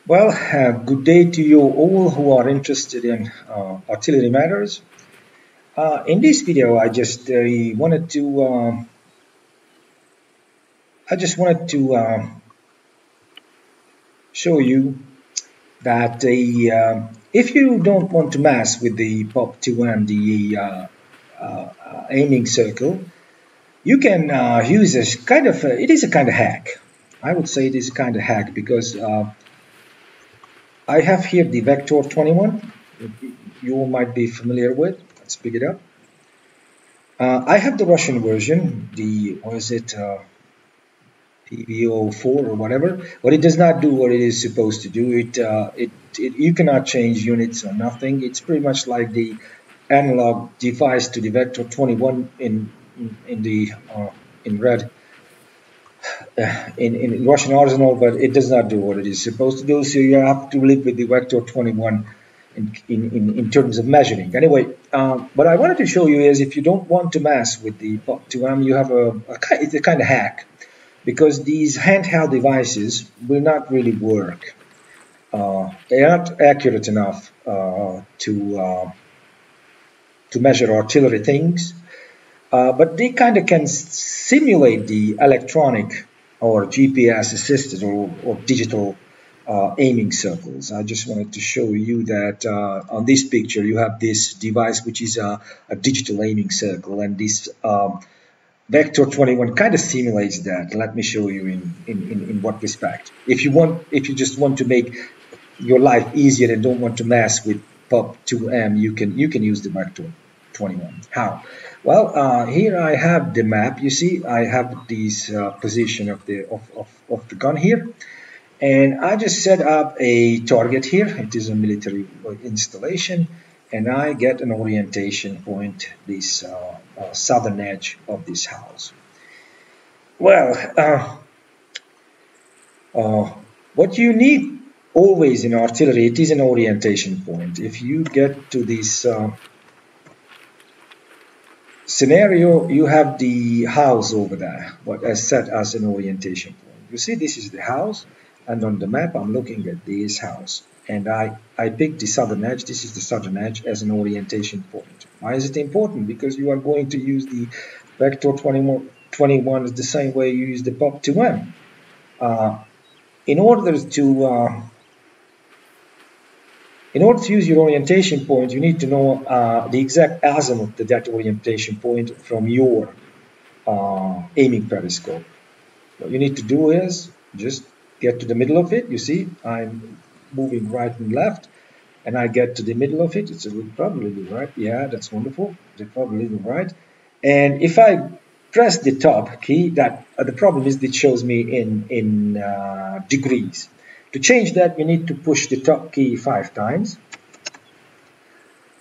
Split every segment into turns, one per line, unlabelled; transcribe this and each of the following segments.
Well, good day to you all who are interested in artillery matters. In this video, I just wanted to show you that if you don't want to mess with the POP2 and the aiming circle, you can use a kind of it is a kind of hack. I would say it is a kind of hack because I have here the Vector 21. You might be familiar with. Let's pick it up. I have the Russian version, the PVO4 or whatever, but it does not do what it is supposed to do. You cannot change units or nothing. It's pretty much like the analog device to the Vector 21 in red in Russian arsenal, but it does not do what it is supposed to do. So you have to live with the Vector 21 in terms of measuring. Anyway, what I wanted to show you is if you don't want to mess with the POP2M, you have it's a kind of hack, because these handheld devices will not really work. They are not accurate enough to measure artillery things, but they kind of can simulate the electronic or GPS assisted or digital aiming circles. I just wanted to show you that on this picture you have this device which is a digital aiming circle, and this Vector 21 kind of simulates that. Let me show you in what respect. If you just want to make your life easier and don't want to mess with POP2M, you can use the Vector 21. How? Well, here I have the map. You see, I have this position of the gun here, and I just set up a target here. It is a military installation, and I get an orientation point, this southern edge of this house. Well, what you need always in artillery, it is an orientation point. If you get to this scenario, you have the house over there, but as set as an orientation point. You see, this is the house, and on the map I'm looking at this house, and I picked the southern edge. This is the southern edge as an orientation point. Why is it important? Because you are going to use the Vector 21 the same way you use the POP2M. In order to use your orientation point, you need to know the exact azimuth of that orientation point from your aiming periscope. What you need to do is just get to the middle of it. You see, I'm moving right and left, and I get to the middle of it. It's probably right. Yeah, that's wonderful. It's probably right. And if I press the top key, that the problem is it shows me in degrees. To change that, you need to push the top key 5 times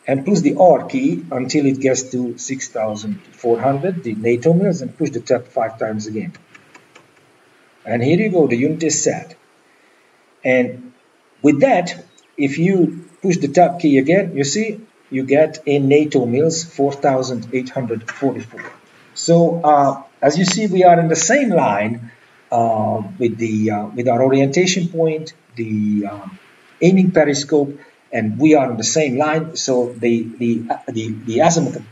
and push the R key until it gets to 6,400, the NATO mils, and push the top 5 times again. And here you go, the unit is set. And with that, if you push the top key again, you see, you get in NATO mils 4,844. So as you see, we are in the same line with our orientation point, the aiming periscope, and we are on the same line. So the azimuth of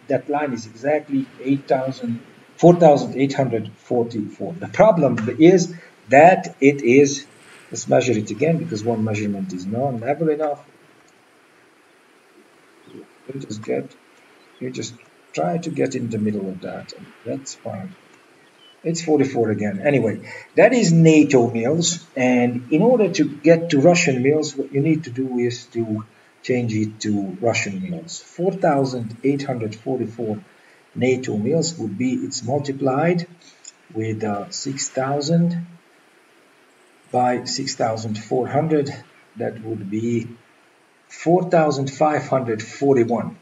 that line is exactly 4,844. The problem is that it is. Let's measure it again, because one measurement is never enough. You just try to get in the middle of that, and that's fine. It's 44 again. Anyway, that is NATO mils, and in order to get to Russian mils, what you need to do is to change it to Russian mils. 4,844 NATO mils would be, it's multiplied with 6,000 by 6,400. That would be 4,541.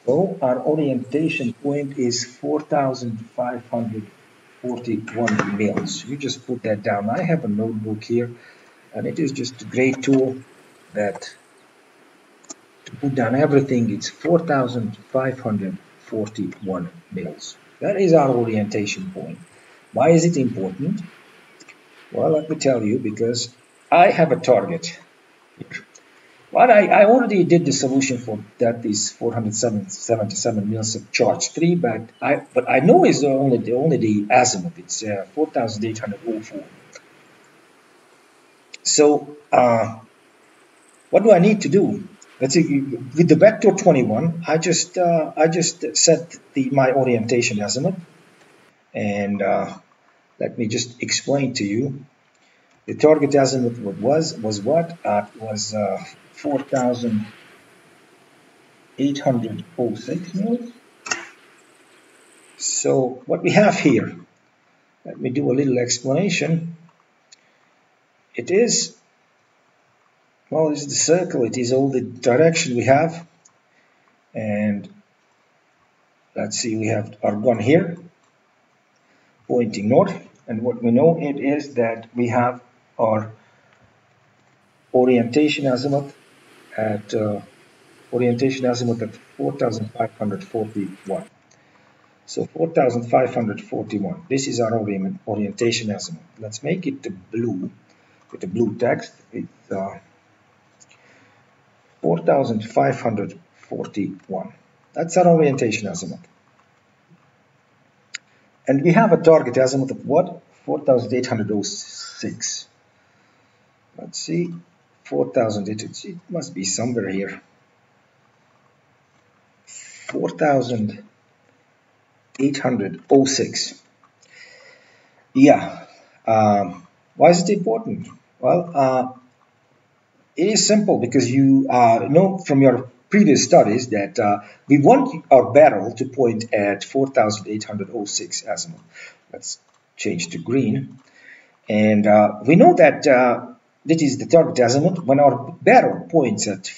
So our orientation point is 4,541 mils. You just put that down. I have a notebook here, and it is just a great tool that to put down everything. It's 4,541 mils. That is our orientation point. Why is it important? Well, let me tell you, because I have a target. Well, I already did the solution for that is 477 mils of charge 3, but I know it's only the azimuth. It's 4,804. So what do I need to do? Let's see. With the vector 21, I just set my orientation azimuth, and let me just explain to you. The target azimuth was what? It was 4,806 mils. So what we have here, let me do a little explanation. It is, well, this is the circle. It is all the direction we have. And let's see, we have argon here, pointing north. And what we know it is that we have our orientation azimuth at 4,541. So 4,541. This is our orientation azimuth. Let's make it the blue with the blue text. It's 4,541. That's our orientation azimuth. And we have a target azimuth of what? 4,806. Let's see. 4,800. It must be somewhere here. 4,806. Yeah. Why is it important? Well, it is simple because you know from your previous studies that we want our barrel to point at 4,806 azimuth. Let's change to green. And we know that that is the target azimuth. When our barrel points at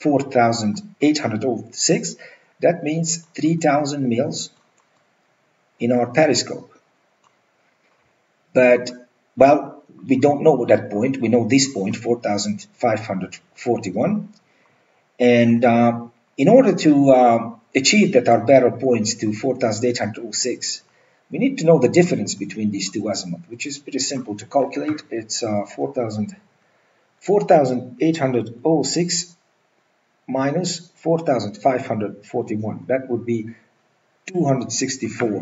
4,806, that means 3,000 mils in our periscope. But, well, we don't know that point. We know this point, 4,541. And in order to achieve that our barrel points to 4,806, we need to know the difference between these two azimuths, which is pretty simple to calculate. It's 4,806 minus 4,541. That would be 264.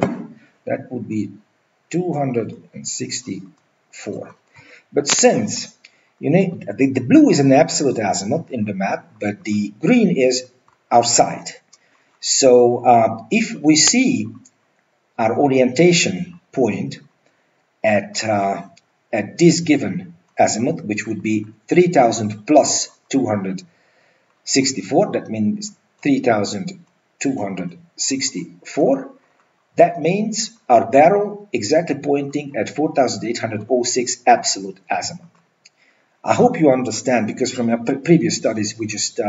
That would be 264. But since you know the blue is an absolute azimuth in the map, but the green is outside. So if we see our orientation point at this given azimuth, which would be 3,000 plus 264, that means 3,264. That means our barrel exactly pointing at 4,806 absolute azimuth. I hope you understand, because from our previous studies we just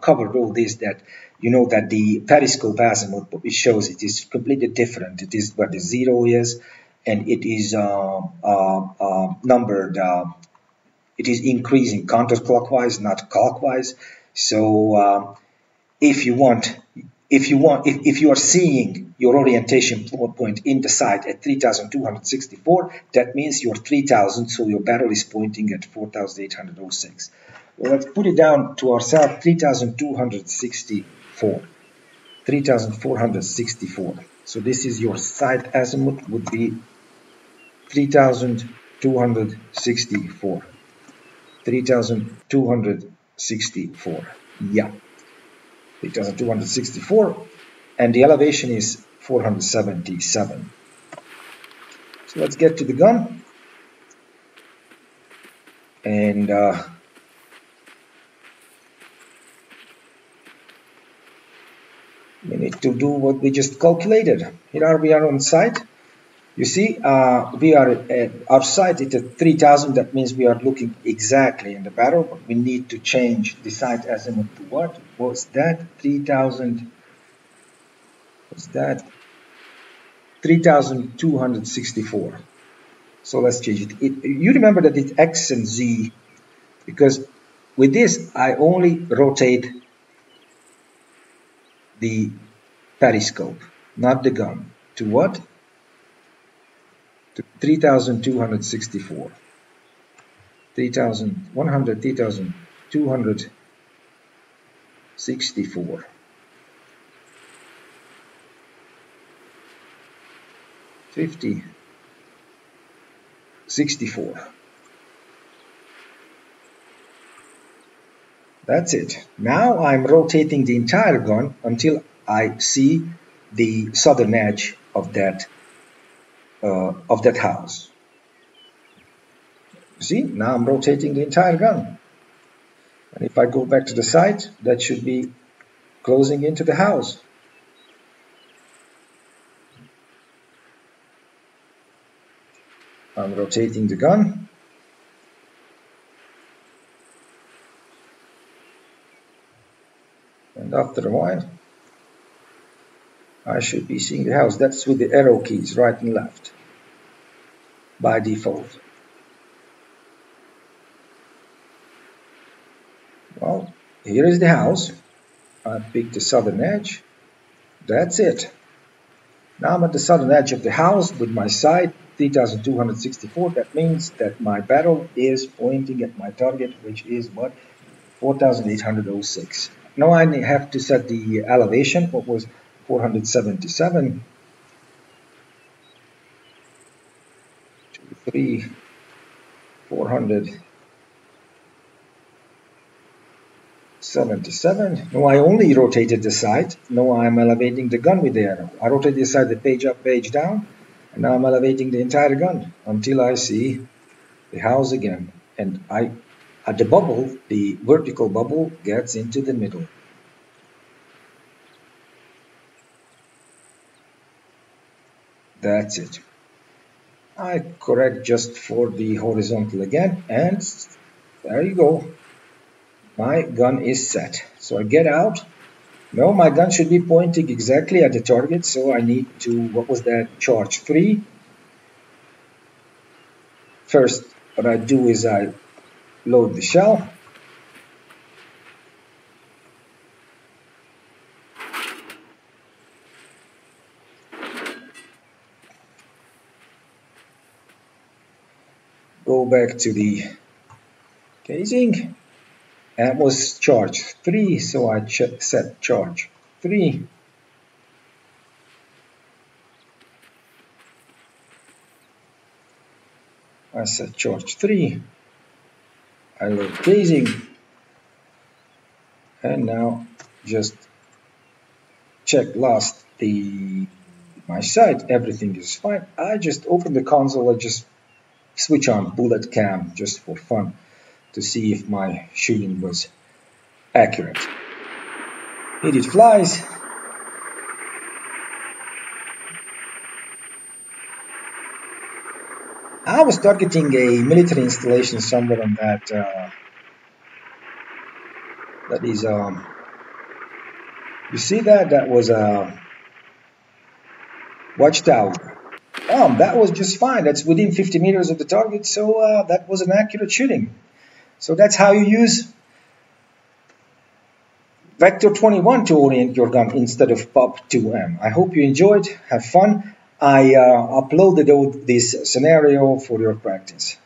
covered all this, that you know that the periscope azimuth, it shows it is completely different. It is where the zero is, and it is numbered. It is increasing counterclockwise, not clockwise. So if you are seeing your orientation point in the site at 3,264, that means you're 3,000, so your barrel is pointing at 4,806. Well, let's put it down to ourselves, 3,264, 3,464. So this is your site azimuth, would be 3,264, 3,264, yeah. 3,264, and the elevation is 477. So let's get to the gun, and we need to do what we just calculated. Here we are on site. You see, we are at our site at 3,000. That means we are looking exactly in the barrel, but we need to change the site azimuth to what? Was that 3,000? Was that 3,264? So let's change it. You remember that it's X and Z, because with this I only rotate the periscope, not the gun. To what? To 3,264. 3,100, 3,264. 50, 64. That's it. Now I'm rotating the entire gun until I see the southern edge of that house. See, now I'm rotating the entire gun. And if I go back to the sight, that should be closing into the house. I'm rotating the gun. And after a while, I should be seeing the house. That's with the arrow keys, right and left, by default. Well, here is the house. I picked the southern edge. That's it. Now I'm at the southern edge of the house with my sight, 3,264. That means that my barrel is pointing at my target, which is what? 4,806. Now I have to set the elevation, what was 477. 2, 3, 477. No, I only rotated the sight. No, I'm elevating the gun with the arrow. I rotated the sight, the page up, page down. And now I'm elevating the entire gun until I see the house again. And at the bubble, the vertical bubble gets into the middle. That's it. I correct just for the horizontal again, and there you go. My gun is set. So I get out. No, my gun should be pointing exactly at the target, so I need to, what was that, charge 3. First, what I do is I load the shell. Go back to the casing. That was charge 3, so I set charge 3. I set charge 3. I load casing. And now just check last my sight. Everything is fine. I just open the console. I just switch on bullet cam just for fun to see if my shooting was accurate. Here it flies. I was targeting a military installation somewhere on that. That is, you see that? That was a watchtower. That was just fine. That's within 50 meters of the target, so that was an accurate shooting. So that's how you use Vector 21 to orient your gun instead of POP2M. I hope you enjoyed. Have fun. I uploaded this scenario for your practice.